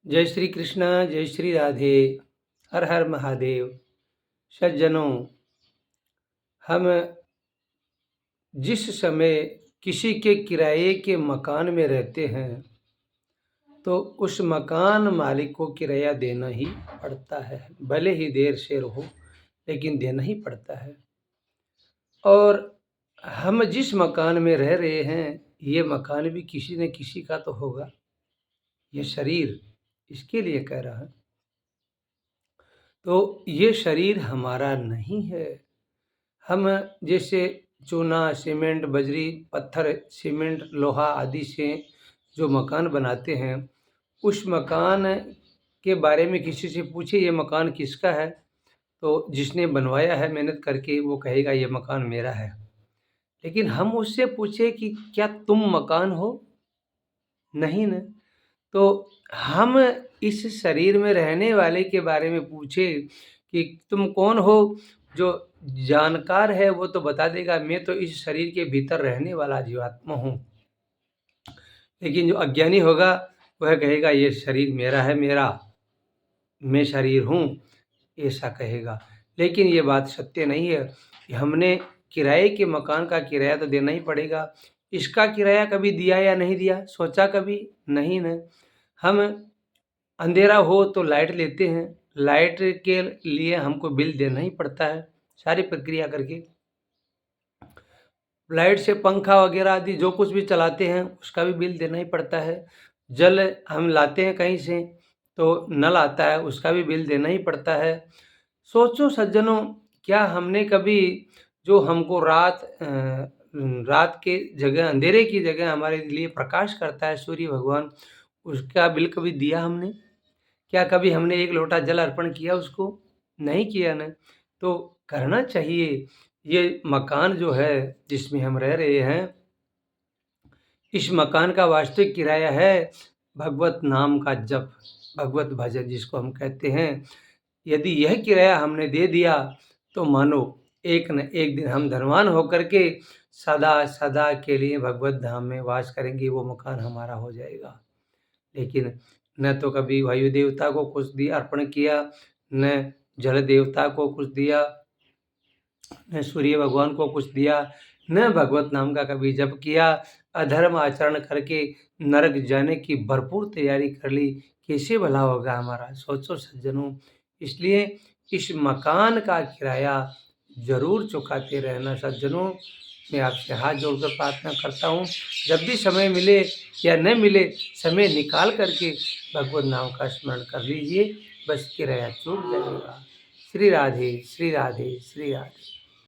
जय श्री कृष्ण, जय श्री राधे। हर हर महादेव। सज्जनों, हम जिस समय किसी के किराए के मकान में रहते हैं तो उस मकान मालिक को किराया देना ही पड़ता है, भले ही देर से हो लेकिन देना ही पड़ता है। और हम जिस मकान में रह रहे हैं, ये मकान भी किसी न किसी का तो होगा। ये शरीर इसके लिए कह रहा है। तो ये शरीर हमारा नहीं है। हम जैसे चूना, सीमेंट, बजरी, पत्थर, सीमेंट, लोहा आदि से जो मकान बनाते हैं, उस मकान के बारे में किसी से पूछे ये मकान किसका है, तो जिसने बनवाया है मेहनत करके वो कहेगा ये मकान मेरा है। लेकिन हम उससे पूछे कि क्या तुम मकान हो? नहीं न। तो हम इस शरीर में रहने वाले के बारे में पूछे कि तुम कौन हो? जो जानकार है वो तो बता देगा मैं तो इस शरीर के भीतर रहने वाला जीवात्मा हूँ। लेकिन जो अज्ञानी होगा वह कहेगा ये शरीर मेरा है, मैं शरीर हूँ, ऐसा कहेगा। लेकिन ये बात सत्य नहीं है कि हमने किराए के मकान का किराया तो देना ही पड़ेगा। इसका किराया कभी दिया या नहीं दिया, सोचा कभी? नहीं न। हम अंधेरा हो तो लाइट लेते हैं, लाइट के लिए हमको बिल देना ही पड़ता है, सारी प्रक्रिया करके। लाइट से पंखा वगैरह आदि जो कुछ भी चलाते हैं उसका भी बिल देना ही पड़ता है। जल हम लाते हैं कहीं से तो नल आता है, उसका भी बिल देना ही पड़ता है। सोचो सज्जनों, क्या हमने कभी जो हमको रात के जगह, अंधेरे की जगह हमारे लिए प्रकाश करता है सूर्य भगवान, उसका बिल कभी दिया हमने? क्या कभी हमने एक लोटा जल अर्पण किया उसको? नहीं किया ना। तो करना चाहिए। ये मकान जो है जिसमें हम रह रहे हैं, इस मकान का वास्तविक किराया है भगवत नाम का जप, भगवत भजन जिसको हम कहते हैं। यदि यह किराया हमने दे दिया तो मानो एक न एक दिन हम धनवान होकर के सदा सदा के लिए भगवत धाम में वास करेंगे, वो मकान हमारा हो जाएगा। लेकिन न तो कभी वायु देवता को कुछ दिया, अर्पण किया, न जल देवता को कुछ दिया, न सूर्य भगवान को कुछ दिया, न भगवत नाम का कभी जप किया। अधर्म आचरण करके नरक जाने की भरपूर तैयारी कर ली, कैसे भला होगा हमारा? सोचो सज्जनों। इसलिए इस मकान का किराया ज़रूर चुकाते रहना सज्जनों। मैं आपसे हाथ जोड़कर प्रार्थना करता हूँ, जब भी समय मिले या न मिले, समय निकाल करके भगवत नाम का स्मरण कर लीजिए, बस किराया चूक जाएगा। श्री राधे, श्री राधे, श्री राधे।